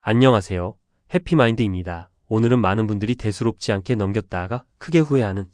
안녕하세요. 해피마인드입니다. 오늘은 많은 분들이 대수롭지 않게 넘겼다가 크게 후회하는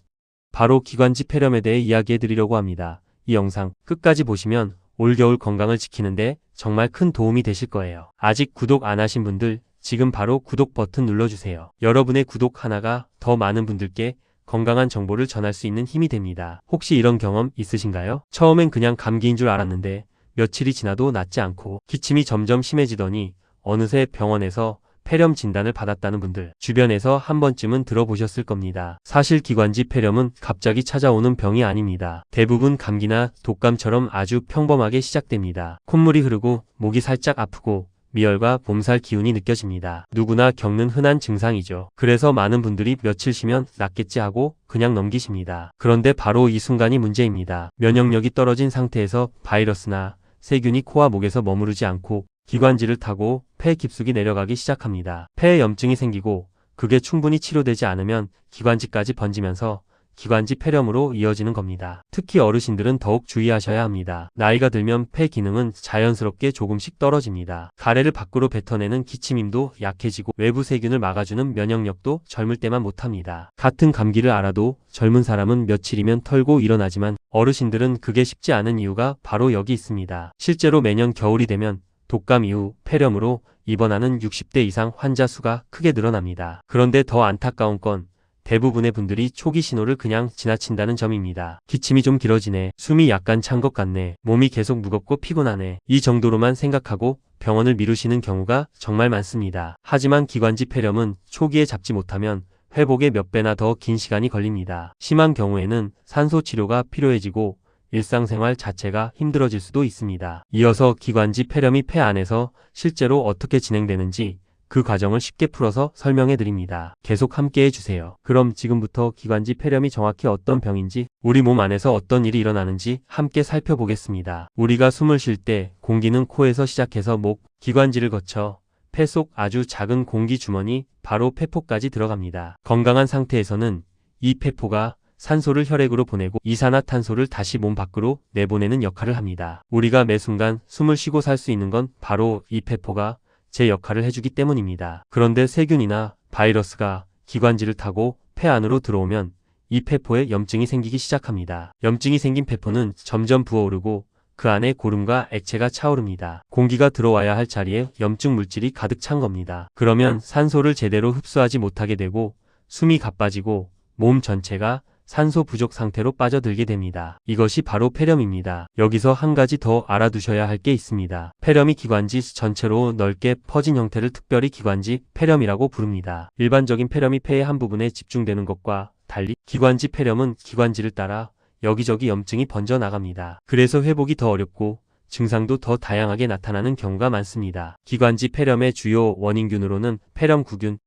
바로 기관지 폐렴에 대해 이야기해 드리려고 합니다. 이 영상 끝까지 보시면 올겨울 건강을 지키는데 정말 큰 도움이 되실 거예요. 아직 구독 안 하신 분들 지금 바로 구독 버튼 눌러주세요. 여러분의 구독 하나가 더 많은 분들께 건강한 정보를 전할 수 있는 힘이 됩니다. 혹시 이런 경험 있으신가요? 처음엔 그냥 감기인 줄 알았는데 며칠이 지나도 낫지 않고 기침이 점점 심해지더니 어느새 병원에서 폐렴 진단을 받았다는 분들 주변에서 한 번쯤은 들어보셨을 겁니다. 사실 기관지 폐렴은 갑자기 찾아오는 병이 아닙니다. 대부분 감기나 독감처럼 아주 평범하게 시작됩니다. 콧물이 흐르고 목이 살짝 아프고 미열과 몸살 기운이 느껴집니다. 누구나 겪는 흔한 증상이죠. 그래서 많은 분들이 며칠 쉬면 낫겠지 하고 그냥 넘기십니다. 그런데 바로 이 순간이 문제입니다. 면역력이 떨어진 상태에서 바이러스나 세균이 코와 목에서 머무르지 않고 기관지를 타고 폐 깊숙이 내려가기 시작합니다. 폐에 염증이 생기고 그게 충분히 치료되지 않으면 기관지까지 번지면서 기관지 폐렴으로 이어지는 겁니다. 특히 어르신들은 더욱 주의하셔야 합니다. 나이가 들면 폐 기능은 자연스럽게 조금씩 떨어집니다. 가래를 밖으로 뱉어내는 기침힘도 약해지고 외부 세균을 막아주는 면역력도 젊을 때만 못합니다. 같은 감기를 알아도 젊은 사람은 며칠이면 털고 일어나지만 어르신들은 그게 쉽지 않은 이유가 바로 여기 있습니다. 실제로 매년 겨울이 되면 독감 이후 폐렴으로 입원하는 60대 이상 환자 수가 크게 늘어납니다. 그런데 더 안타까운 건 대부분의 분들이 초기 신호를 그냥 지나친다는 점입니다. 기침이 좀 길어지네, 숨이 약간 찬 것 같네, 몸이 계속 무겁고 피곤하네, 이 정도로만 생각하고 병원을 미루시는 경우가 정말 많습니다. 하지만 기관지 폐렴은 초기에 잡지 못하면 회복에 몇 배나 더 긴 시간이 걸립니다. 심한 경우에는 산소 치료가 필요해지고 일상생활 자체가 힘들어질 수도 있습니다. 이어서 기관지 폐렴이 폐 안에서 실제로 어떻게 진행되는지 그 과정을 쉽게 풀어서 설명해 드립니다. 계속 함께 해주세요. 그럼 지금부터 기관지 폐렴이 정확히 어떤 병인지, 우리 몸 안에서 어떤 일이 일어나는지 함께 살펴보겠습니다. 우리가 숨을 쉴 때 공기는 코에서 시작해서 목, 기관지를 거쳐 폐 속 아주 작은 공기 주머니, 바로 폐포까지 들어갑니다. 건강한 상태에서는 이 폐포가 산소를 혈액으로 보내고 이산화탄소를 다시 몸 밖으로 내보내는 역할을 합니다. 우리가 매 순간 숨을 쉬고 살 수 있는 건 바로 이 폐포가 제 역할을 해주기 때문입니다. 그런데 세균이나 바이러스가 기관지를 타고 폐 안으로 들어오면 이 폐포에 염증이 생기기 시작합니다. 염증이 생긴 폐포는 점점 부어오르고 그 안에 고름과 액체가 차오릅니다. 공기가 들어와야 할 자리에 염증 물질이 가득 찬 겁니다. 그러면 산소를 제대로 흡수하지 못하게 되고 숨이 가빠지고 몸 전체가 산소 부족 상태로 빠져들게 됩니다. 이것이 바로 폐렴입니다. 여기서 한 가지 더 알아두셔야 할 게 있습니다. 폐렴이 기관지 전체로 넓게 퍼진 형태를 특별히 기관지 폐렴이라고 부릅니다. 일반적인 폐렴이 폐의 한 부분에 집중되는 것과 달리 기관지 폐렴은 기관지를 따라 여기저기 염증이 번져나갑니다. 그래서 회복이 더 어렵고 증상도 더 다양하게 나타나는 경우가 많습니다. 기관지 폐렴의 주요 원인균으로는 폐렴구균,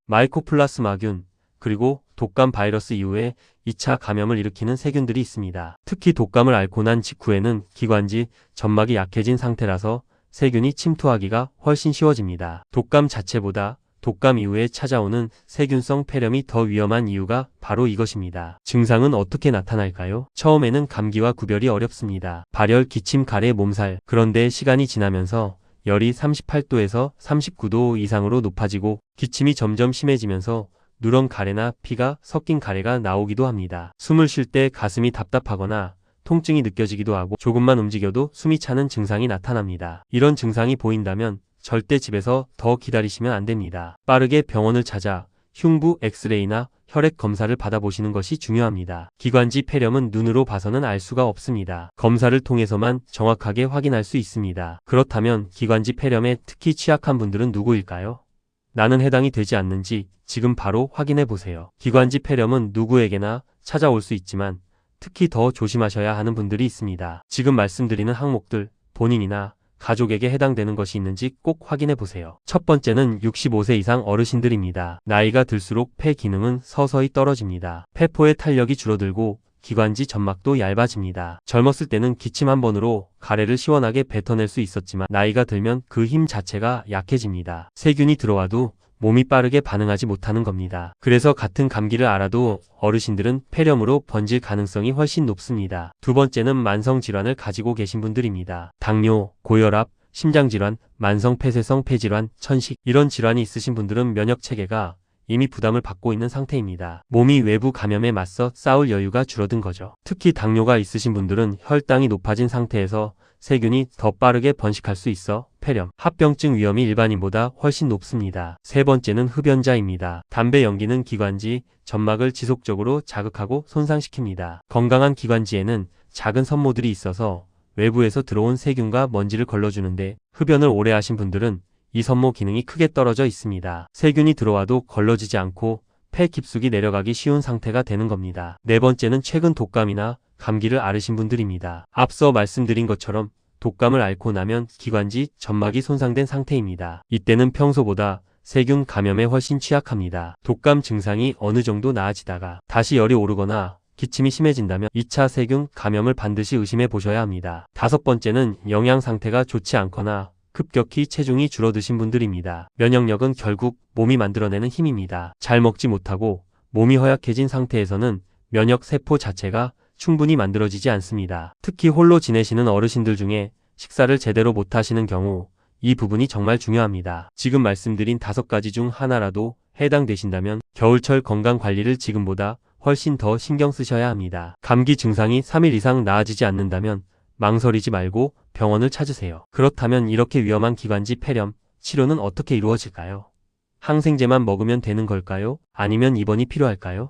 마이코플라스마균, 그리고 독감 바이러스 이후에 2차 감염을 일으키는 세균들이 있습니다. 특히 독감을 앓고 난 직후에는 기관지 점막이 약해진 상태라서 세균이 침투하기가 훨씬 쉬워집니다. 독감 자체보다 독감 이후에 찾아오는 세균성 폐렴이 더 위험한 이유가 바로 이것입니다. 증상은 어떻게 나타날까요? 처음에는 감기와 구별이 어렵습니다. 발열, 기침, 가래, 몸살. 그런데 시간이 지나면서 열이 38도에서 39도 이상으로 높아지고 기침이 점점 심해지면서 누런 가래나 피가 섞인 가래가 나오기도 합니다. 숨을 쉴 때 가슴이 답답하거나 통증이 느껴지기도 하고 조금만 움직여도 숨이 차는 증상이 나타납니다. 이런 증상이 보인다면 절대 집에서 더 기다리시면 안 됩니다. 빠르게 병원을 찾아 흉부 엑스레이나 혈액 검사를 받아보시는 것이 중요합니다. 기관지 폐렴은 눈으로 봐서는 알 수가 없습니다. 검사를 통해서만 정확하게 확인할 수 있습니다. 그렇다면 기관지 폐렴에 특히 취약한 분들은 누구일까요? 나는 해당이 되지 않는지 지금 바로 확인해 보세요. 기관지 폐렴은 누구에게나 찾아올 수 있지만 특히 더 조심하셔야 하는 분들이 있습니다. 지금 말씀드리는 항목들 본인이나 가족에게 해당되는 것이 있는지 꼭 확인해 보세요. 첫 번째는 65세 이상 어르신들입니다. 나이가 들수록 폐 기능은 서서히 떨어집니다. 폐포의 탄력이 줄어들고 기관지 점막도 얇아집니다. 젊었을 때는 기침 한 번으로 가래를 시원하게 뱉어낼 수 있었지만 나이가 들면 그 힘 자체가 약해집니다. 세균이 들어와도 몸이 빠르게 반응하지 못하는 겁니다. 그래서 같은 감기를 알아도 어르신들은 폐렴으로 번질 가능성이 훨씬 높습니다. 두 번째는 만성질환을 가지고 계신 분들입니다. 당뇨, 고혈압, 심장질환, 만성폐쇄성 폐질환, 천식 이런 질환이 있으신 분들은 면역체계가 이미 부담을 받고 있는 상태입니다. 몸이 외부 감염에 맞서 싸울 여유가 줄어든 거죠. 특히 당뇨가 있으신 분들은 혈당이 높아진 상태에서 세균이 더 빠르게 번식할 수 있어 폐렴, 합병증 위험이 일반인보다 훨씬 높습니다. 세 번째는 흡연자입니다. 담배 연기는 기관지, 점막을 지속적으로 자극하고 손상시킵니다. 건강한 기관지에는 작은 섬모들이 있어서 외부에서 들어온 세균과 먼지를 걸러주는데 흡연을 오래 하신 분들은 이 섬모 기능이 크게 떨어져 있습니다. 세균이 들어와도 걸러지지 않고 폐 깊숙이 내려가기 쉬운 상태가 되는 겁니다. 네 번째는 최근 독감이나 감기를 앓으신 분들입니다. 앞서 말씀드린 것처럼 독감을 앓고 나면 기관지, 점막이 손상된 상태입니다. 이때는 평소보다 세균 감염에 훨씬 취약합니다. 독감 증상이 어느 정도 나아지다가 다시 열이 오르거나 기침이 심해진다면 2차 세균 감염을 반드시 의심해 보셔야 합니다. 다섯 번째는 영양 상태가 좋지 않거나 급격히 체중이 줄어드신 분들입니다. 면역력은 결국 몸이 만들어내는 힘입니다. 잘 먹지 못하고 몸이 허약해진 상태에서는 면역 세포 자체가 충분히 만들어지지 않습니다. 특히 홀로 지내시는 어르신들 중에 식사를 제대로 못하시는 경우 이 부분이 정말 중요합니다. 지금 말씀드린 5가지 중 하나라도 해당되신다면 겨울철 건강관리를 지금보다 훨씬 더 신경 쓰셔야 합니다. 감기 증상이 3일 이상 나아지지 않는다면 망설이지 말고 병원을 찾으세요. 그렇다면 이렇게 위험한 기관지 폐렴 치료는 어떻게 이루어질까요? 항생제만 먹으면 되는 걸까요? 아니면 입원이 필요할까요?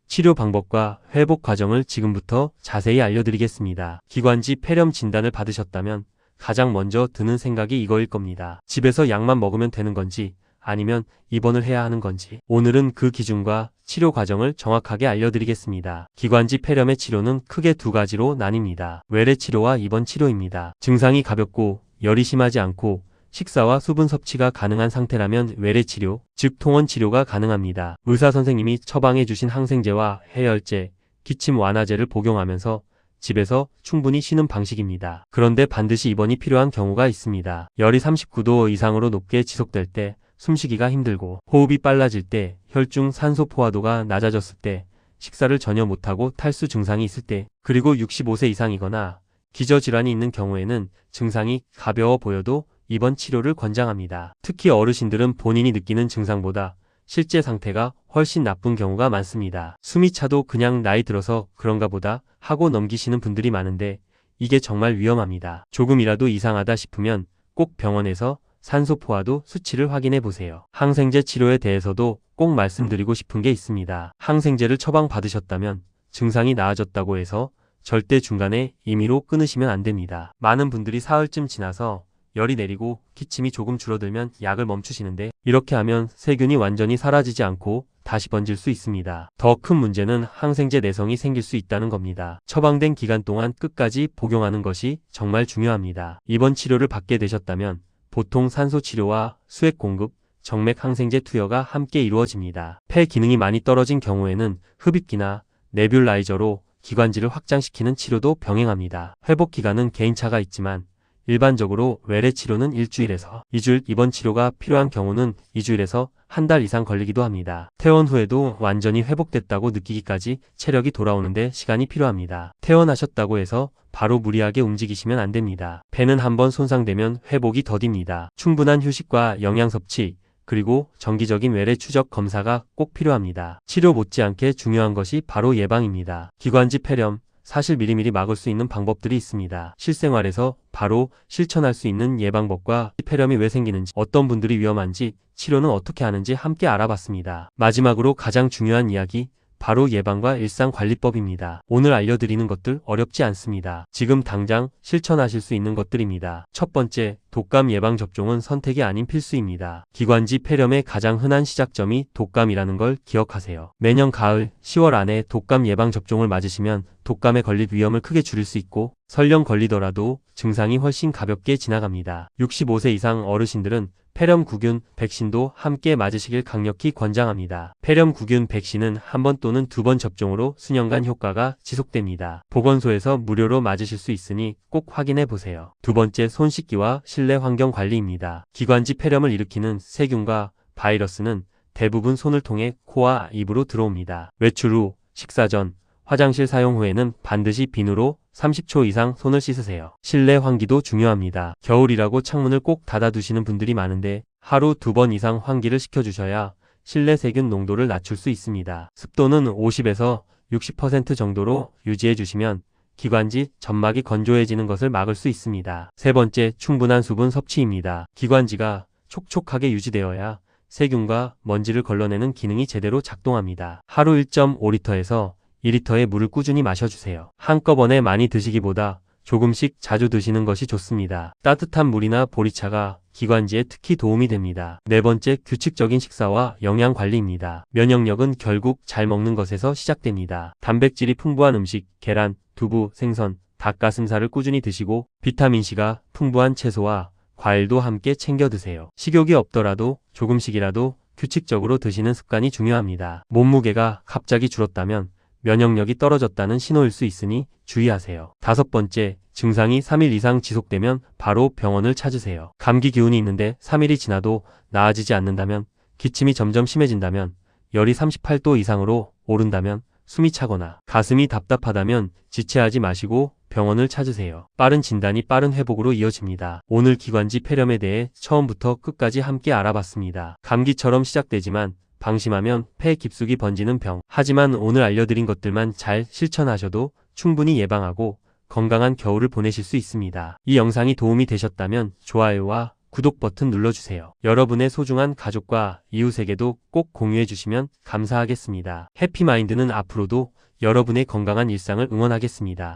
치료 방법과 회복 과정을 지금부터 자세히 알려드리겠습니다. 기관지 폐렴 진단을 받으셨다면 가장 먼저 드는 생각이 이거일 겁니다. 집에서 약만 먹으면 되는 건지 아니면 입원을 해야 하는 건지. 오늘은 그 기준과 치료 과정을 정확하게 알려드리겠습니다. 기관지 폐렴의 치료는 크게 2가지로 나뉩니다. 외래 치료와 입원 치료입니다. 증상이 가볍고 열이 심하지 않고 식사와 수분 섭취가 가능한 상태라면 외래 치료, 즉 통원 치료가 가능합니다. 의사 선생님이 처방해 주신 항생제와 해열제, 기침 완화제를 복용하면서 집에서 충분히 쉬는 방식입니다. 그런데 반드시 입원이 필요한 경우가 있습니다. 열이 39도 이상으로 높게 지속될 때, 숨쉬기가 힘들고 호흡이 빨라질 때, 혈중 산소 포화도가 낮아졌을 때, 식사를 전혀 못하고 탈수 증상이 있을 때, 그리고 65세 이상이거나 기저질환이 있는 경우에는 증상이 가벼워 보여도 입원 치료를 권장합니다. 특히 어르신들은 본인이 느끼는 증상보다 실제 상태가 훨씬 나쁜 경우가 많습니다. 숨이 차도 그냥 나이 들어서 그런가 보다 하고 넘기시는 분들이 많은데 이게 정말 위험합니다. 조금이라도 이상하다 싶으면 꼭 병원에서 산소 포화도 수치를 확인해 보세요. 항생제 치료에 대해서도 꼭 말씀드리고 싶은 게 있습니다. 항생제를 처방받으셨다면 증상이 나아졌다고 해서 절대 중간에 임의로 끊으시면 안 됩니다. 많은 분들이 사흘쯤 지나서 열이 내리고 기침이 조금 줄어들면 약을 멈추시는데 이렇게 하면 세균이 완전히 사라지지 않고 다시 번질 수 있습니다. 더 큰 문제는 항생제 내성이 생길 수 있다는 겁니다. 처방된 기간 동안 끝까지 복용하는 것이 정말 중요합니다. 입원 치료를 받게 되셨다면 보통 산소 치료와 수액 공급, 정맥 항생제 투여가 함께 이루어집니다. 폐 기능이 많이 떨어진 경우에는 흡입기나 네뷸라이저로 기관지를 확장시키는 치료도 병행합니다. 회복 기간은 개인차가 있지만 일반적으로 외래 치료는 일주일에서 2주일, 입원 치료가 필요한 경우는 2주일에서 한 달 이상 걸리기도 합니다. 퇴원 후에도 완전히 회복됐다고 느끼기까지 체력이 돌아오는데 시간이 필요합니다. 퇴원하셨다고 해서 바로 무리하게 움직이시면 안 됩니다. 폐는 한번 손상되면 회복이 더딥니다. 충분한 휴식과 영양 섭취, 그리고 정기적인 외래 추적 검사가 꼭 필요합니다. 치료 못지않게 중요한 것이 바로 예방입니다. 기관지 폐렴, 사실 미리미리 막을 수 있는 방법들이 있습니다. 실생활에서 바로 실천할 수 있는 예방법과 폐렴이 왜 생기는지, 어떤 분들이 위험한지, 치료는 어떻게 하는지 함께 알아봤습니다. 마지막으로 가장 중요한 이야기, 바로 예방과 일상관리법입니다. 오늘 알려드리는 것들 어렵지 않습니다. 지금 당장 실천하실 수 있는 것들입니다. 첫 번째, 독감 예방접종은 선택이 아닌 필수입니다. 기관지 폐렴의 가장 흔한 시작점이 독감이라는 걸 기억하세요. 매년 가을 10월 안에 독감 예방접종을 맞으시면 독감에 걸릴 위험을 크게 줄일 수 있고 설령 걸리더라도 증상이 훨씬 가볍게 지나갑니다. 65세 이상 어르신들은 폐렴구균 백신도 함께 맞으시길 강력히 권장합니다. 폐렴구균 백신은 한 번 또는 2번 접종으로 수년간 효과가 지속됩니다. 보건소에서 무료로 맞으실 수 있으니 꼭 확인해 보세요. 두 번째, 손 씻기와 실내 환경 관리입니다. 기관지 폐렴을 일으키는 세균과 바이러스는 대부분 손을 통해 코와 입으로 들어옵니다. 외출 후, 식사 전, 화장실 사용 후에는 반드시 비누로 30초 이상 손을 씻으세요. 실내 환기도 중요합니다. 겨울이라고 창문을 꼭 닫아두시는 분들이 많은데 하루 2번 이상 환기를 시켜주셔야 실내 세균 농도를 낮출 수 있습니다. 습도는 50에서 60% 정도로 유지해 주시면 기관지, 점막이 건조해지는 것을 막을 수 있습니다. 세 번째, 충분한 수분 섭취입니다. 기관지가 촉촉하게 유지되어야 세균과 먼지를 걸러내는 기능이 제대로 작동합니다. 하루 1.5리터에서 2리터의 물을 꾸준히 마셔주세요. 한꺼번에 많이 드시기보다 조금씩 자주 드시는 것이 좋습니다. 따뜻한 물이나 보리차가 기관지에 특히 도움이 됩니다. 네 번째, 규칙적인 식사와 영양 관리입니다. 면역력은 결국 잘 먹는 것에서 시작됩니다. 단백질이 풍부한 음식, 계란, 두부, 생선, 닭가슴살을 꾸준히 드시고 비타민C가 풍부한 채소와 과일도 함께 챙겨 드세요. 식욕이 없더라도 조금씩이라도 규칙적으로 드시는 습관이 중요합니다. 몸무게가 갑자기 줄었다면 면역력이 떨어졌다는 신호일 수 있으니 주의하세요. 다섯 번째, 증상이 3일 이상 지속되면 바로 병원을 찾으세요. 감기 기운이 있는데 3일이 지나도 나아지지 않는다면, 기침이 점점 심해진다면, 열이 38도 이상으로 오른다면, 숨이 차거나 가슴이 답답하다면 지체하지 마시고 병원을 찾으세요. 빠른 진단이 빠른 회복으로 이어집니다. 오늘 기관지 폐렴에 대해 처음부터 끝까지 함께 알아봤습니다. 감기처럼 시작되지만 방심하면 폐 깊숙이 번지는 병. 하지만 오늘 알려드린 것들만 잘 실천하셔도 충분히 예방하고 건강한 겨울을 보내실 수 있습니다. 이 영상이 도움이 되셨다면 좋아요와 구독 버튼 눌러주세요. 여러분의 소중한 가족과 이웃에게도 꼭 공유해 주시면 감사하겠습니다. 해피마인드는 앞으로도 여러분의 건강한 일상을 응원하겠습니다.